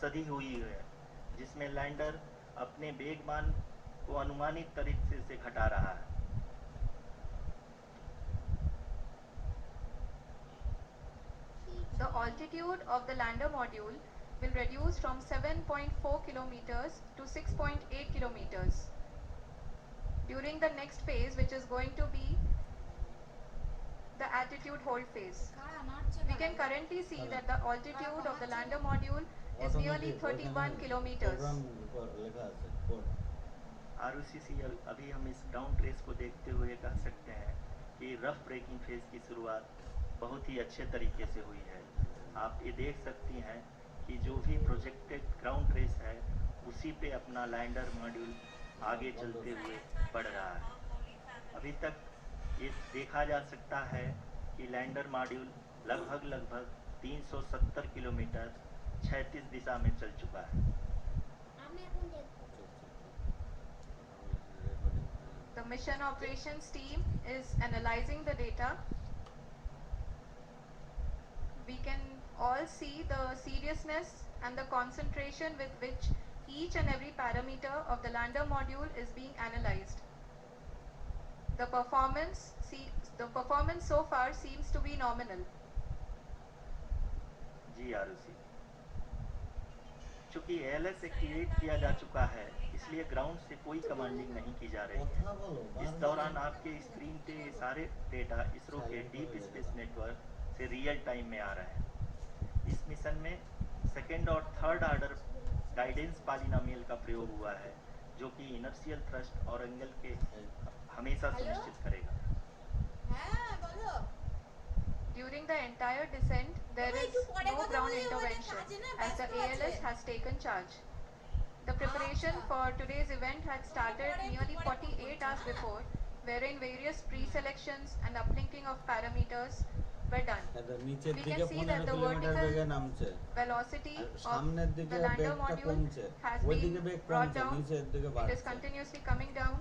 सधी हुई है, जिसमें लैंडर अपने वेगमान को अनुमानित तरीके से घटा रहा है। The altitude of the lander module will reduce from 7.4 kilometers to 6.8 kilometers. During the next phase, which is going to be the attitude hold phase, we can currently see that the altitude of the lander module is nearly 31 kilometers. ROCC अभी हम इस ground trace को देखते हुए कह सकते हैं कि रफ ब्रेकिंग फेज की शुरुआत बहुत ही अच्छे तरीके से हुई है। आप ये देख सकती हैं कि जो भी प्रोजेक्टेड ग्राउंड ट्रेस है उसी पे अपना लैंडर मॉड्यूल आगे चलते हुए बढ़ रहा है। अभी तक ये देखा जा सकता है कि लैंडर मॉड्यूल लगभग 370 किलोमीटर क्षैतिज दिशा में चल चुका है। The mission operations team is analyzing the data. We can all see the seriousness and the concentration with which each and every parameter of the lander module is being analyzed. The performance so far seems to be nominal. जी आरुषि, चूंकि ALS activate किया जा चुका है इसलिए ground से कोई commanding नहीं की जा रही है। इस दौरान आपके स्क्रीन पे सारे डेटा इसरो के डीप स्पेस नेटवर्क से रियल टाइम में आ रहे हैं। इस मिशन में सेकेंड और थर्ड ऑर्डर गाइडेंस पॉलिनोमियल का प्रयोग हुआ है जो कि इनर्शियल थ्रस्ट और एंगल के हमेशा सुनिश्चित करेगा। During the entire descent, there is no ground intervention as the ALS has taken charge. The preparation for today's event had started nearly 48 hours before, wherein various pre-selections and uplinking of parameters were done. We can see that the vertical velocity of the lander module has been brought down. It is continuously coming down.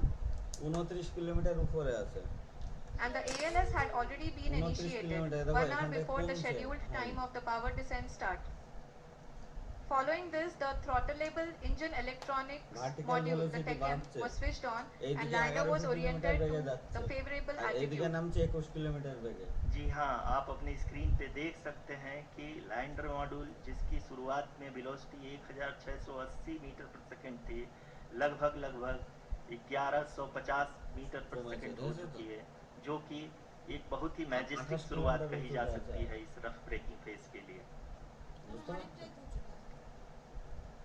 29 kilometre ऊपर है And the ALS had already been initiated 1 hour before the scheduled time of the power descent start. Following this, the throttleable engine electronics module, the TECM, was switched on and lander was oriented to the favorable altitude. जी हाँ, आप अपनी screen पे देख सकते हैं कि lander module जिसकी शुरुआत में वेलोसिटी 1680 मीटर प्रति सेकंड थी, लगभग 1150 मीटर प्रति सेकंड हो चुकी है, जो कि एक बहुत ही मैजेस्टिक शुरुआत कही जा सकती है इस रफ ब्रेकिंग फेज के लिए।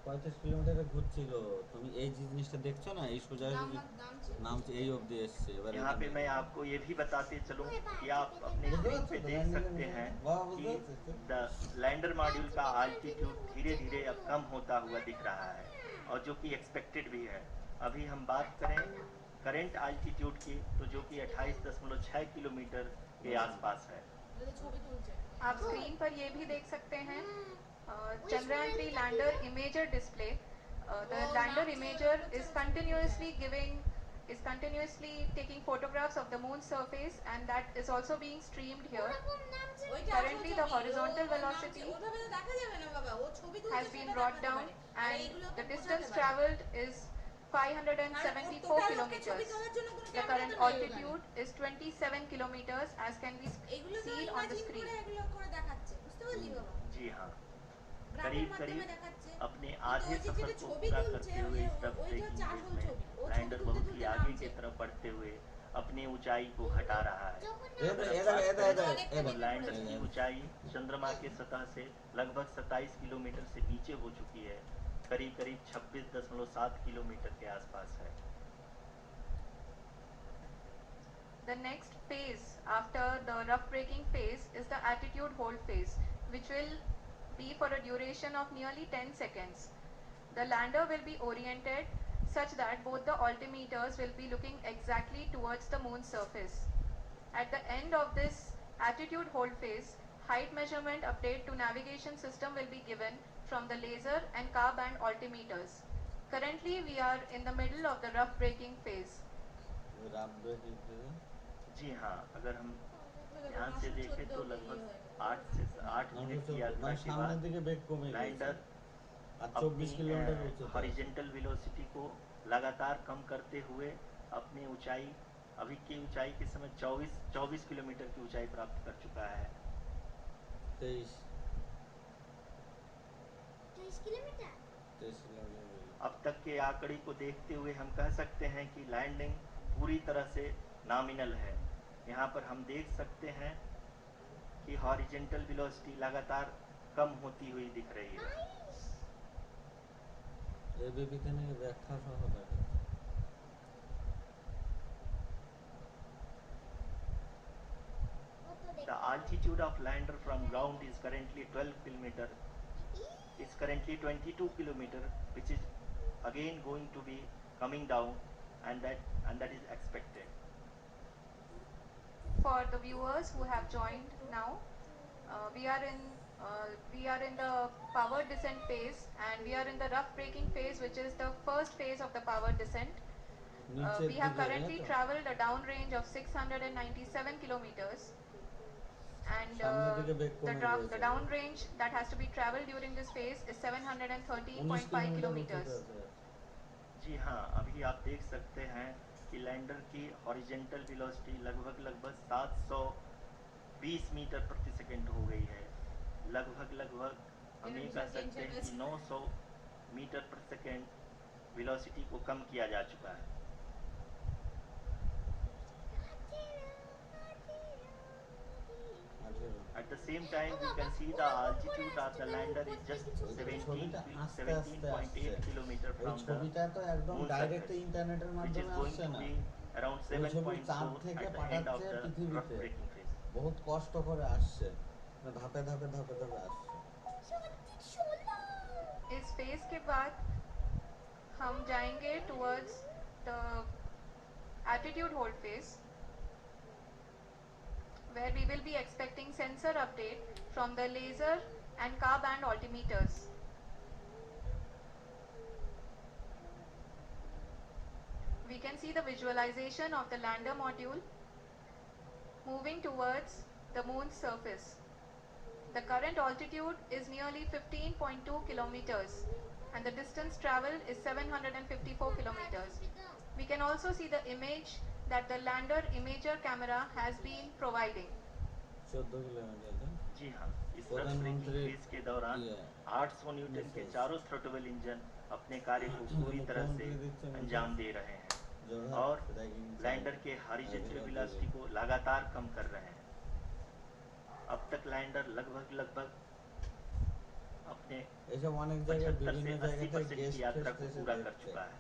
35 কিলোমিটারে ঘুরছিল, তুমি এই জিনিসটা দেখছো না, এই সোজা নাম এই অবধি এসছে। এবারে यहाँ पे मैं आपको ये भी बताते चलूं कि आप अपने स्क्रीन पे देख सकते हैं कि लैंडर मॉड्यूल का आल्टीट्यूड धीरे-धीरे अब कम होता हुआ दिख रहा है और जो कि एक्सपेक्टेड भी है। अभी हम बात करें करंट आल्टीट्यूड की तो जो कि 28.6 किलोमीटर के आसपास है। आप स्क्रीन पर ये भी देख सकते हैं Chandrayaan 3 lander imager display. The lander imager is continuously taking photographs of the moon's surface, and that is also being streamed here. Currently the horizontal velocity has been brought down and the distance traveled is 574 kilometers. The current altitude is 27 kilometers as can be seen on the screen. जी हाँ, करीब अपने आधे सफर को पूरा करते हुए इस rough breaking phase में लैंडर बहुत ही आगे की तरफ बढ़ते हुए अपनी ऊंचाई को घटा रहा है। लैंडर की ऊंचाई चंद्रमा के सतह से लगभग 27 किलोमीटर से नीचे हो चुकी है, करीब 26.7 किलोमीटर के आसपास है। The next phase after the rough braking phase is the attitude hold phase, which will be for a duration of nearly 10 seconds. The lander will be oriented such that both the altimeters will be looking exactly towards the moon's surface. At the end of this attitude hold phase, height measurement update to navigation system will be given from the laser and car band altimeters. Currently we are in the middle of the rough braking phase. जी हाँ, अगर हम ध्यान से देखें तो लगभग 8 minute की यात्रा के बाद लैंडर আর 24 কিলোমিটার উচ্চতা আছে। हॉरिजॉन्टल वेलोसिटी को लगातार कम करते हुए अपनी ऊंचाई अभी की ऊंचाई के समय 24 किलोमीटर की ऊंचाई प्राप्त कर चुका है। 23 23 किलोमीटर। 23 किलोमीटर। अब तक के आंकड़े को देखते हुए हम कह सकते हैं कि लैंडिंग पूरी तरह से नॉमिनल है। यहाँ पर हम देख सकते हैं कि हॉरिजॉन्टल वेलोसिटी लगातार कम होती हुई दिख रही है। এবিপিতে নিয়ে ব্যাখ্যা সহ দেখা The altitude of lander from ground is currently 12 kilometer. Is currently 22 kilometer, which is again going to be coming down, and that is expected. For the viewers who have joined now, we are in the power descent phase, and we are in the rough braking phase, which is the first phase of the power descent. নিচের We have দিকে currently তাই তো? traveled a down range of 697 kilometers, and সামনের দিকে বেগ কমে the গিয়েছে। down range that has to be traveled during this phase is 19 713.5 kilometre kilometers. উচ্চতা আছে। जी हाँ, अभी आप देख सकते हैं कि लैंडर की हॉरिजॉन्टल वेलोसिटी लगभग 720 मीटर प्रति सेकंड हो गई है। लगभग हम ये कह सकते हैं कि 900 मीटर प्रति सेकंड वेलोसिटी को कम किया जा चुका है। At the same time, we can see the altitude of the lander is just 17.8 kilometer ওই from the ছবিটা তো একদম moon ডাইরেক্ট surface, ইন্টারনেটের which is মাধ্যমে going আসছে to না। be around ওই ছবি 7.4 চাঁদ at থেকে the end of পাঠাচ্ছে the rough পৃথিবীতে। braking phase. বহুত কষ্ট করে আসছে, ধাপে ধাপে ধাপে ধাপে আসছে। इस phase के बाद हम जाएंगे towards the attitude hold phase, where we will be expecting sensor update from the laser and car band altimeters. We can see the visualization of the lander module moving towards the moon's surface. The current altitude is nearly 15.2 kilometers, and the distance traveled is 754 kilometers. We can also see the image that the lander imager camera has been providing. 14 kilometre তো? जी हाँ, इस rough प्रधानमंत्री breaking phase के दौरान ये 800 Newton के missile. चारों throttle engine अपने कार्य को पूरी तरह से अंजाम दे रहे हैं और लैंडर के हॉरिजॉन्टल वेलोसिटी को लगातार कम कर रहे हैं। अब तक लैंडर लगभग अपने এইসব অনেক জায়গায় 75 বিভিন্ন से জায়গা 80% থেকে की গেস্ট यात्रा টেস্ট को এসে पूरा कर দেখছে। चुका है।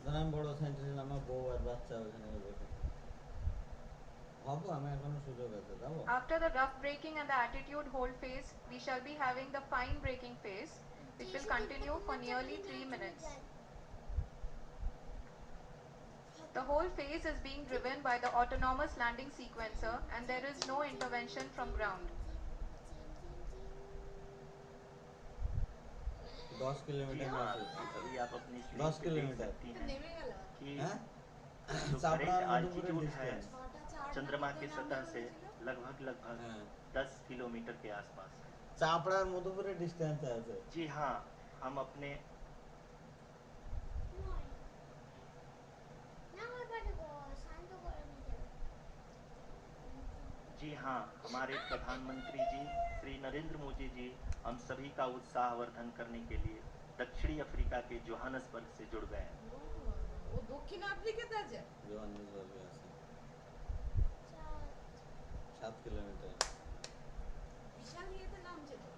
ধরেন আমি বড় সায়েন্টিস্ট, আমার বউ আর বাচ্চা ওখানে বসে হবো, আমি এখনো সুযোগ আছে যাবো। After the rough braking and the attitude hold phase, we shall be having the fine braking phase, which will continue for nearly 3 minutes. The whole phase is being driven by the autonomous landing sequencer, and there is no intervention from ground. 10 जी kilometre हाँ, আছে। अभी आप अपनी 10 screen पे देख kilometre. सकती हैं कि হ্যাঁ जो চাপড়া करंट মধুপুরের altitude है ডিস্টেন্স। चंद्रमा की सतह से लगभग হ্যাঁ 10 किलोमीटर के आसपास है। চাপড়ার মধুপুরের ডিস্টেন্স আছে। जी हाँ, हम अपने जी हाँ, हमारे प्रधानमंत्री जी श्री नरेंद्र मोदी जी हम सभी का उत्साहवर्धन करने के लिए दक्षिणी अफ्रीका के जोहान्सबर्ग से जुड़ गए हैं। ও দক্ষিণ আফ্রিকাতে আছে জোহান্সবার্গে আছে 7 কিলোমিটার। বিশাল ইয়েতে নামছে তো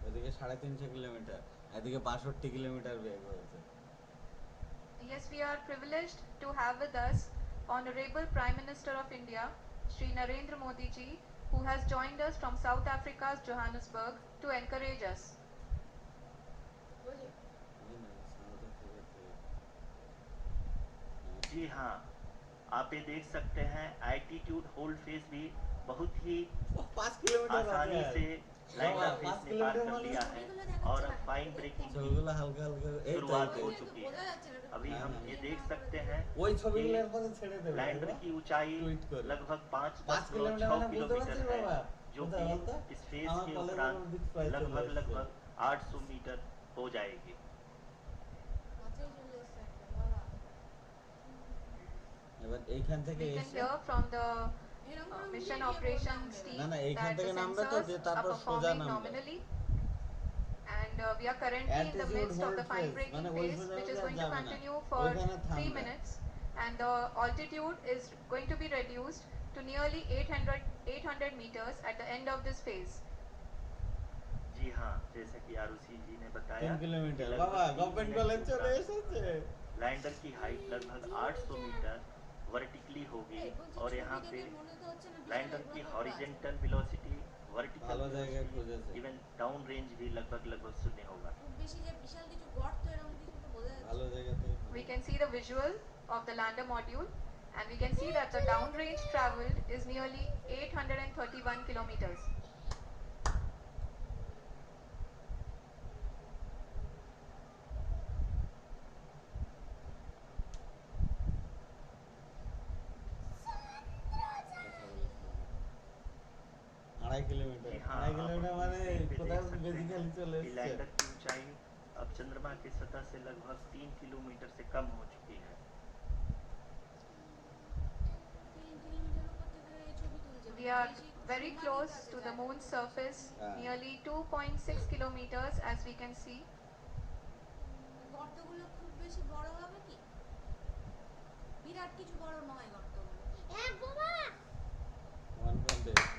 ওদিকে 350 কিলোমিটার, এদিকে 62 কিলোমিটার বেগ হয়েছে। Yes, we are privileged to have with us Honorable Prime Minister of India, Shri Narendra Modi ji, who has joined us from South Africa's Johannesburg to encourage us. বুঝলি जी हाँ, आप ये देख सकते हैं एल्टीट्यूड होल्ड फेज भी बहुत ही 5 किलोमीটার आसानी আছে। से लैंडर फेज 5 ने पार किलोमीटर कर মানে लिया है और अब फाइन ब्रेकिंग की ছবিগুলো হালকা হালকা এই शुरुआत টাইপের। हो चुकी है। বোঝা যাচ্ছে না अभी हम ये देख सकते हैं ওই ছবিগুলো এরপরে ছেড়ে দেবে। लैंडर की ऊंचाई ट्वीट करो। लगभग 5 किलोमीटर 5.6 মানে বুঝতে किलोमीटर পারছিস है, বাবা? जो কোথায় বলতো? कि इस फेज আমার के কলেজের उपरांत দিক প্রায় চলে लगभग এসছে। लगभग 800 मीटर हो जाएगी। কাছেই চলে এসছে একদম বাবা। এবার এইখান থেকে We can এসে hear from the এরকম করে mission উঠে গিয়ে operations বললাম team না, না, এইখান that the থেকে নামবে তো, sensors দিয়ে are তারপর সোজা performing নামবে। nominally. And we are currently in the Attitude midst of hold the fine phase, braking মানে ওই phase, সোজা which is সোজা going to যাবে না, continue for ওইখানে 3 থামবে। minutes, and the altitude is going to be reduced to nearly 800 meters at the end of this phase. जी हाँ, जैसा कि आरुषि जी ने बताया 3 কিলোমিটার कि বাবা, लगभग 3 গভর্নমেন্ট मिनट কলেজ के চলে उपरांत এসেছে। लैंडर की हाइट लगभग 800 मीटर वर्टिकली होगी এই বলছি और ছবি यहाँ पे দেখে মনে তো হচ্ছে না বিশাল लैंडर की এগুলো আছে। हॉरिजेंटल वेलोसिटी वर्टिकल ভালো জায়গায় वेलोसिटी খুঁজেছে। इवन डाउन रेंज भी लगभग शून्य होगा। খুব বেশি যে বিশাল কিছু গর্ত এরকম কিছু তো বোঝা যাচ্ছে ভালো না। জায়গাতে We can see the visual of the lander module, and we can see that the downrange traveled is nearly 831 kilometers. আড়াই কিলোমিটার, जी हाँ, আড়াই आप কিলোমিটার अपनी মানে स्क्रीन पे কোথাও देख सकते বেসিক্যালি চলে हैं कि এসছে। लैंडर की ऊंचाई अब चंद्रमा की सतह से लगभग 3 किलोमीटर से कम हो चुकी है। 3 কিলোমিটার উপর থেকে এই ছবি তুলছে। We are বেশি very সমাধিত close আছে to the জায়গাটা moon's খুব surface, Ah. nearly 2.6 kilometers, as we can see. বেশি। গর্তগুলো খুব বেশি বড় হবে কি? বিরাট কিছু বড় নয় গর্তগুলো। হ্যাঁ বাবা। 1.8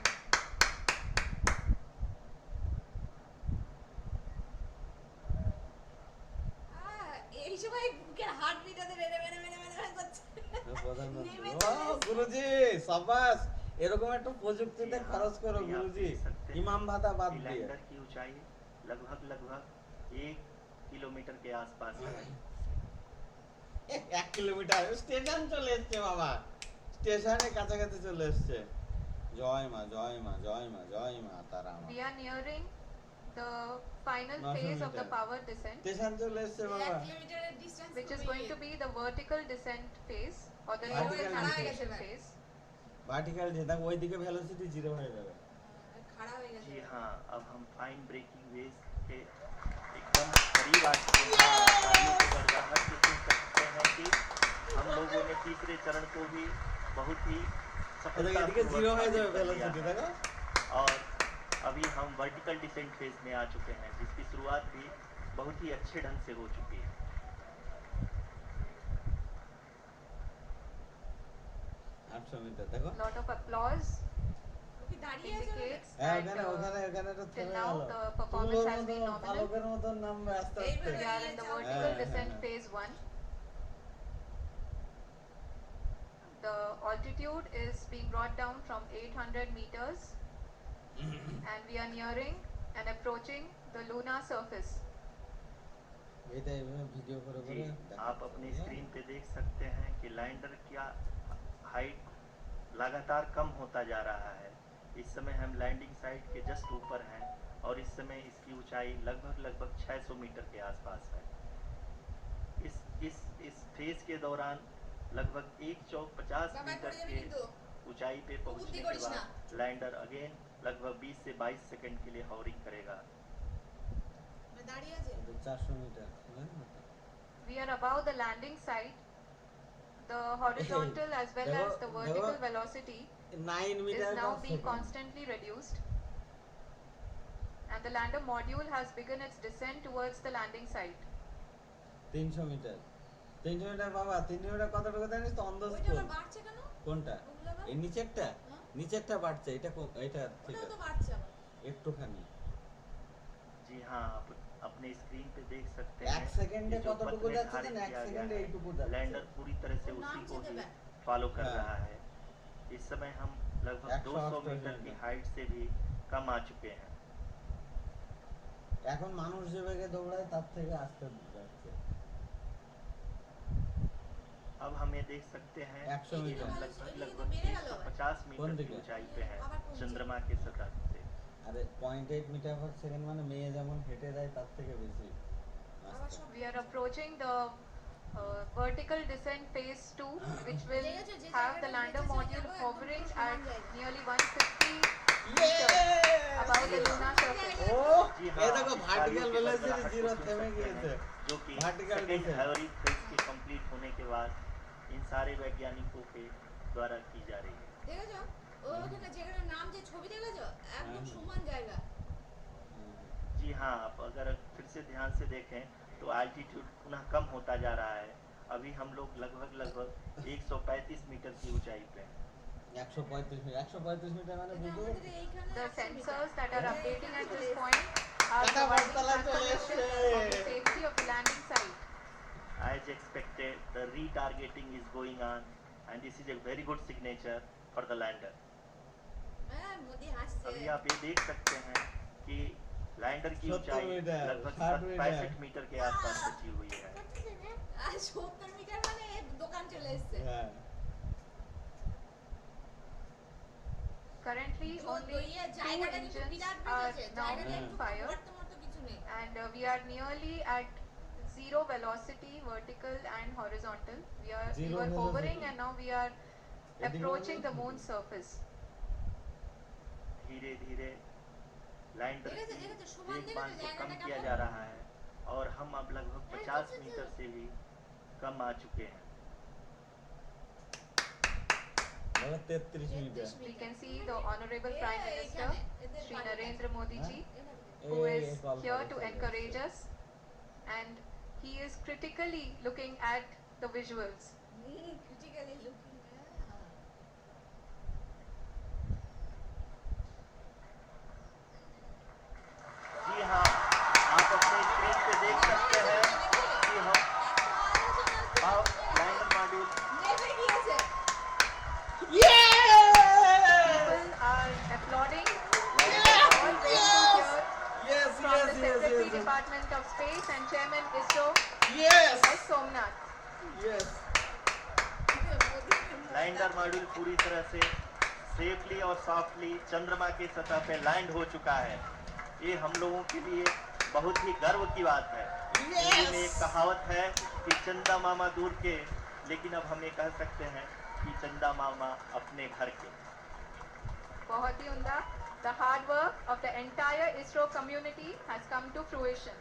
এই সময় বুকের হার্ট বিটাতে মেরে মেরে মেরে মেরে মেরে করছে। প্রধানমন্ত্রী, নেমে ও চলে এসছে। গুরুজি সাবাস, এরকম একটা প্রযুক্তিতে খরচ করো ये आप গুরুজি, देख सकते हैं ইমাম ভাতা বাদ कि দিয়ে। लैंडर की ऊंचाई लगभग 1 किलोमीटर के आसपास है। 1 কিলোমিটার, স্টেশন চলে এসছে বাবা, স্টেশনের কাছাকাছি চলে এসছে। জয় মা, জয় মা, জয় মা, জয় মা তারা মা। We are nearing the final 900 phase of the meter. power descent, station চলে এসছে এই বাবা। 1 কিলোমিটারের distance which is going to be the vertical descent phase or the low Vertical acceleration descent. phase. Vertical যে দেখো ওইদিকে ভেলোসিটি জিরো হয়ে যাবে। খাড়া হয়ে গেছে। जी हाँ, अब हम फाइन ब्रेकिंग वेव के एकदम करीब आ चुके हैं। आसानी से गर्दाहट से सुन सकते हैं कि हम लोगों ने तीसरे चरण को भी बहुत ही ওদিকে এদিকে জিরো হয়ে যাবে सफलतापूर्वक हासिल ভেলোসিটি कर लिया দেখো। है। और अभी हम वर्टिकल डिसेंट फेज में आ चुके हैं, जिसकी शुरुआत भी बहुत ही अच्छे ढंग से हो चुकी है। 800 মিটার দেখো। Lot of applause ও কি দাঁড়িয়ে আছে ওখানে? indicates হ্যাঁ, that ওখানে ওখানে তো till থেমে now গেল। the performance has been nominal. পালকের মতন নামবে আস্তে আস্তে। এইভাবে We are in the Yeah, vertical yeah. descent phase 1. The altitude is being brought down from 800 meters and we are nearing and approaching the lunar surface. এটা এইভাবে video করে जी, করে आप अपनी स्क्रीन पे देख सकते हैं कि लैंडर का हाइट लगातार कम होता जा रहा है। इस समय हम लैंडिंग साइट के जस्ट ऊपर हैं और इस समय इसकी ऊंचाई लगभग 600 मीटर के आसपास है। इस फेज के दौरान लगभग 150 বাবা मीटर পড়ে যাবে के কিন্তু। ऊंचाई पे बुद्धि पहुंचने के करिस ना। बाद लैंडर अगेन लगभग 20 से 22 सेकंड के लिए हॉवरिंग करेगा। দাঁড়িয়ে আছে। 400 মিটার বুঝলেন না তো? We are above the landing site. The horizontal as well as the vertical velocity 9 is metre now per being second. constantly reduced. And the lander module has begun its descent towards the landing site. 300 metre, 300 metre বাবা, 300 metre কতটুকু জানিস তো? On the ওইটা spot. আবার বাড়ছে কেন? কোনটা? ওগুলো আবার? এই নিচেরটা? হ্যাঁ। নিচেরটা বাড়ছে, এটা এটা ঠিক ওটাও তো আছে বাড়ছে আবার। একটুখানি। जी हाँ, आप अपने स्क्रीन पे देख सकते हैं 1 সেকেন্ডে कि जो কতটুকু पथ যাচ্ছে निर्धारित জানেন? 1 किया गया সেকেন্ডে है, এইটুকু যাচ্ছে। लैंडर पूरी तरह से वो उसी नाम को से ही देवे। फॉलो कर हाँ। रहा है। इस समय हम लगभग 200 मीटर की हाइट से भी कम आ चुके हैं। এখন মানুষ যে বেগে দৌড়ায় তার থেকে আস্তে যাচ্ছে। अब हम ये देख सकते हैं 100 कि मीटर। हम लगभग 350 मीटर की ऊंचाई पे हैं चंद्रमा के सतह से। আরে 0.8 মিটার পার সেকেন্ড মানে মেয়ে যেমন হেঁটে যায় তার থেকে বেশি আবার আস্তে। সব We are approaching the vertical descent phase 2, which will have the lander module hovering at nearly 150 meters above the lunar surface. ও जी এই हाँ, দেখো इस ভার্টিক্যাল कार्यों की वेलोसिटी बरकराहट जीरो को सुन থেমে सकते গিয়েছে हैं, जो कि ভার্টিক্যাল सेकेंड डिसेंट हैवरिक फेज के कंप्लीट होने के बाद इन सारे वैज्ञानिकों के द्वारा की जा रही है। দেখেছো ওখানে যেখানে নাম যে ছবি দেখেছো একদম সমান জায়গা। जी हाँ, आप अगर फिर से ध्यान से देखें तो एल्टीट्यूड पुनः कम होता जा रहा है। अभी हम लोग लगभग 135 मीटर की ऊंचाई पे हैं। 135 মিটার মানে এটা বুঝতে আমাদের এইখানে The 100 metre. sensors that are এটা updating এখানে at this চলে point are টাটা providing বটতলায় চলে confirmation এসছে। of the safety of the landing site. As expected, the retargeting is going on and this is a very good signature for the lander. হ্যাঁ মোদি হাসছে। अभी आप ये देख सकते हैं कि लैंडर की 70 ऊंचाई मीटर, लगभग 60 मीटर। 65 मीटर के आसपास बची हुई है। আর 70 মিটার মানে দোকান চলে এসছে। হ্যাঁ Currently, जो only ये 2 জায়গাটা কিন্তু engines বিরাট are বেড়েছে। now জায়গাটা being একটু fired, গর্ত মর্ত কিছু নেই। and we are nearly at zero velocity, vertical and horizontal. We Zero were hovering, velocity. and now we are approaching the moon's surface. धीरे धीरे लैंडर देखा की देखा सुमन देखा वेगमान को जाएगा कम ना किया कहाँ? जा रहा है और हम अब लगभग 50 मीटर से भी कम आ चुके हैं। মানে 33 metre We can see the Honorable Prime Minister, Shri Narendra Modi ji, এই who is এই কল here করে to চলে encourage এসছে। us, and he is critically looking at the visuals. critically looking जी हाँ, आप अपने स्क्रीन पे देख सकते हैं कि हम लैंडर मॉड्यूल নেমে গিয়েছে। People are applauding. All waiting to hear Yes, from yes, the yes, Secretary yes, Department of Space and Chairman ISRO, yes, S. Somnath. yes. Lander module पूरी तरह से सेफली और सॉफ्टली चंद्रमा की सतह पे लैंड हो चुका है। ये हम लोगों के लिए बहुत ही गर्व की बात है। हिंदी में एक कहावत है कि चंदा मामा दूर के, लेकिन अब हम ये कह सकते हैं कि चंदा मामा अपने घर के। बहुत ही उम्दा. The hard work of the entire ISRO community has come to fruition.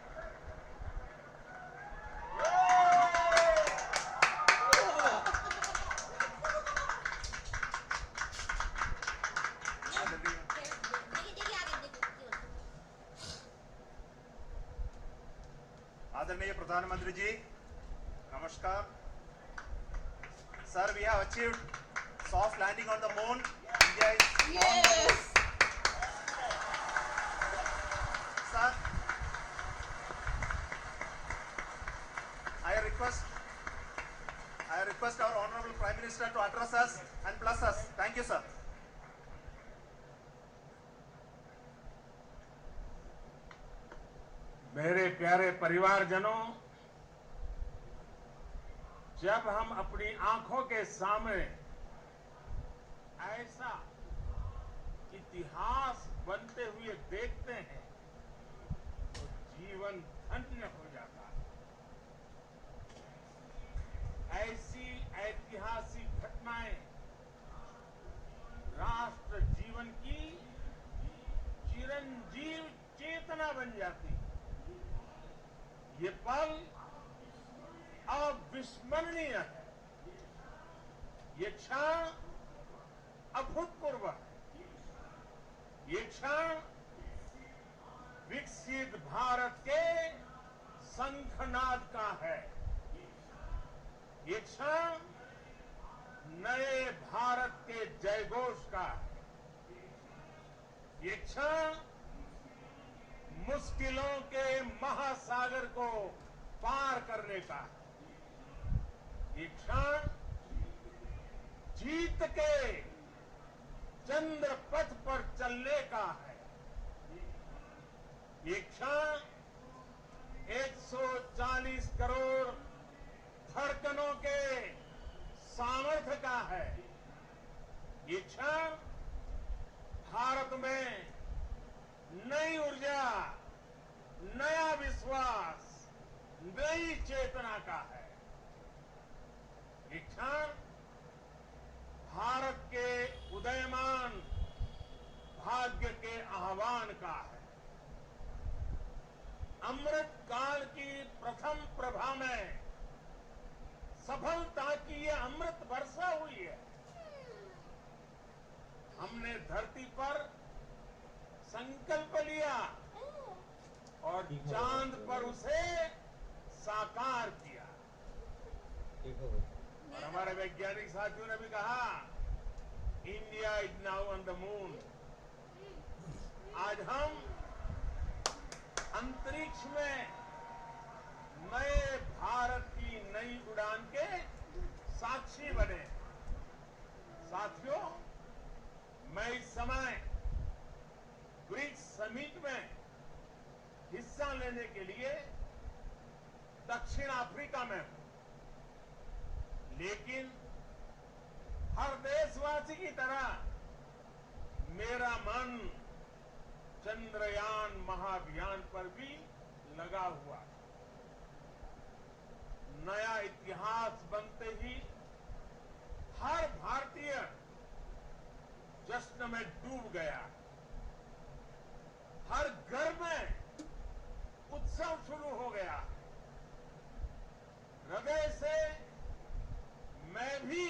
आदरणीय प्रधानमंत्री जी नमस्कार sir we have achieved soft landing on the moon India is sir I request our honorable prime minister to address us and bless us. Thank you sir. मेरे प्यारे परिवारजनों, जब हम अपनी आंखों के सामने ऐसा इतिहास बनते हुए देखते हैं तो जीवन धन्य हो जाता है। ऐसी ऐतिहासिक घटनाएं राष्ट्र जीवन की चिरंजीव चेतना बन जाती है। ये पल अविस्मरणीय है। ये क्षण अभूतपूर्व है। ये क्षण विकसित भारत के शंखनाद का है। ये क्षण नए भारत के जयघोष का है। ये क्षण मुश्किलों के महासागर को पार करने का है। ये क्षण जीत के चंद्र पथ पर चलने का है। ये क्षण 140 करोड़ धड़कनों के सामर्थ्य का है। ये क्षण भारत में नई ऊर्जा, नया विश्वास, नई चेतना का है। ये क्षण भारत के उदयमान भाग्य के आह्वान का है। अमृत काल की प्रथम प्रभा में सफलता की ये अमृत वर्षा हुई है। हमने धरती पर संकल्प लिया और चांद पर उसे साकार किया। ठीक हो गया। और हमारे वैज्ञानिक साथियों ने भी कहा, India is now on the moon. आज हम अंतरिक्ष में नए भारत की नई उड़ान के साक्षी बने। साथियों, मैं इस समय ब्रिक्स समिट में हिस्सा लेने के लिए दक्षिण अफ्रीका में हूं, लेकिन हर देशवासी की तरह मेरा मन चंद्रयान महाअभियान पर भी लगा हुआ है। नया इतिहास बनते ही हर भारतीय जश्न में डूब गया। हर घर में उत्सव शुरू हो गया। हृदय से मैं भी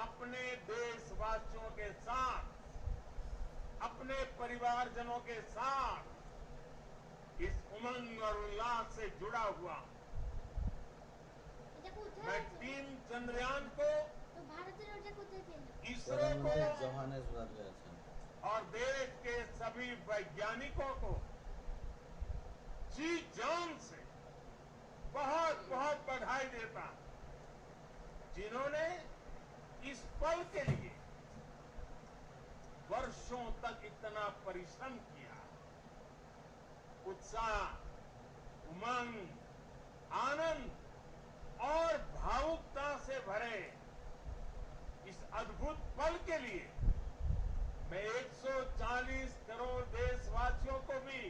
अपने देशवासियों के साथ, अपने परिवारजनों के साथ इस उमंग और उल्लास से जुड़ा हुआ हूं। मैं टीम चंद्रयान को, इसरो प्रधानमंत्री को जोहानेसबर्ग আছেন। और देश के सभी वैज्ञानिकों को जी जान से बहुत बहुत बधाई देता हूं, जिन्होंने इस पल के लिए वर्षों तक इतना परिश्रम किया। उत्साह, उमंग, आनंद और भावुकता से भरे इस अद्भुत पल के लिए मैं 140 करोड़ देशवासियों को भी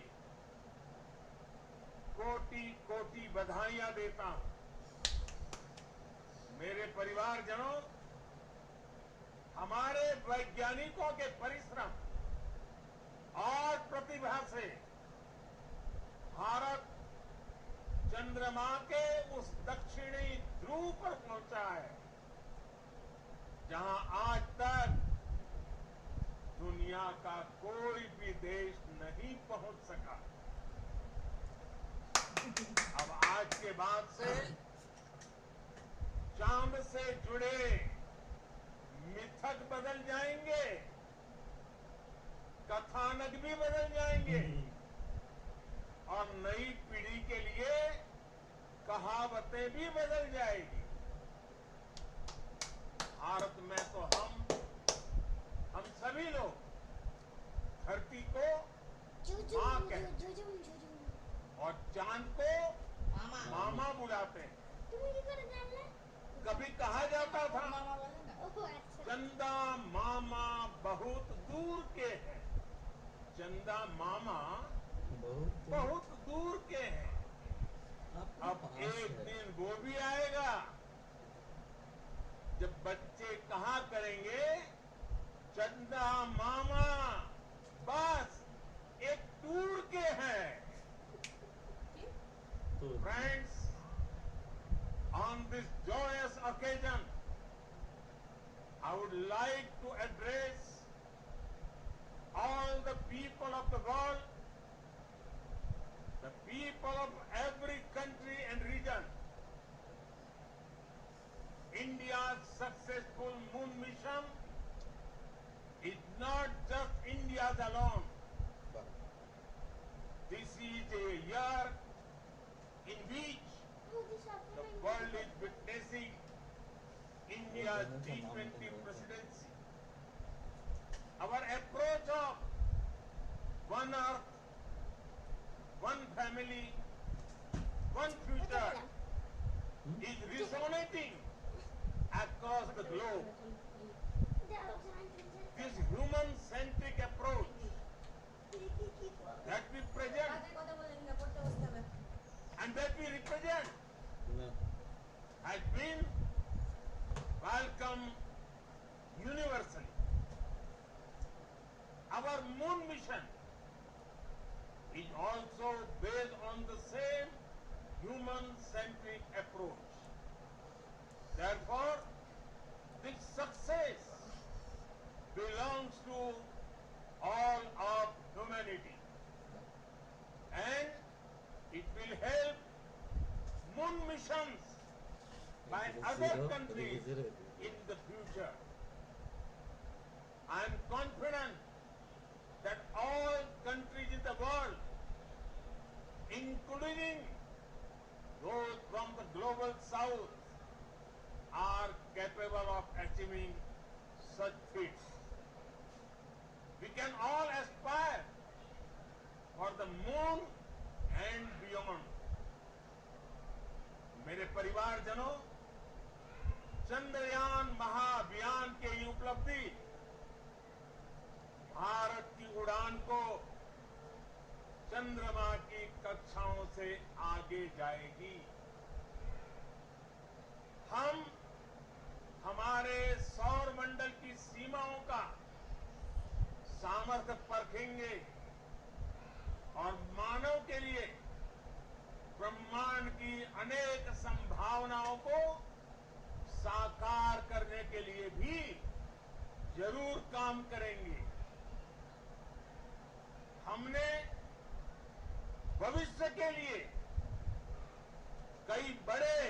कोटि कोटि बधाइयां देता हूं। मेरे परिवारजनों, हमारे वैज्ञानिकों के परिश्रम और प्रतिभा से भारत चंद्रमा के उस दक्षिणी ध्रुव पर पहुंचा है, जहां आज तक दुनिया का कोई भी देश नहीं पहुंच सका। अब आज के बाद से चांद से जुड़े मिथक बदल जाएंगे, कथानक भी बदल जाएंगे और नई पीढ़ी के लिए कहावतें भी बदल जाएगी। भारत में तो हम सभी लोग धरती को मां कहते हैं और चांद को मामा बुलाते हैं। कभी कहा जाता था, चंदा मामा बहुत दूर के हैं। चंदा मामा बहुत दूर के हैं। अब एक दिन वो भी आएगा जब बच्चे कहा करेंगे, चंदा मामा बस एक टूर के हैं। Friends, on this joyous occasion, I would like to address all the people of the world, the people of every country and region. India's successful moon mission is not just India's alone. This is a year in which the world is witnessing India's G20 presidency. Our approach of one earth, one family, one future is resonating across the globe. This human-centric approach that we present and that we represent has been welcome universally. Our moon mission is also based on the same human-centric approach. Therefore, this success belongs to all of humanity, and it will help moon missions by other countries in the future. I am confident that all countries in the world, including those from the global south, are capable of achieving such feats. We can all aspire for the moon and beyond. मेरे परिवारजनों, चंद्रयान महाअभियान के ये उपलब्धि भारत की उड़ान को चंद्रमा की कक्षाओं से आगे जाएगी। हम हमारे सौर मंडल की सीमाओं का सामर्थ्य परखेंगे और मानव के लिए ब्रह्मांड की अनेक संभावनाओं को साकार करने के लिए भी जरूर काम करेंगे। हमने भविष्य के लिए कई बड़े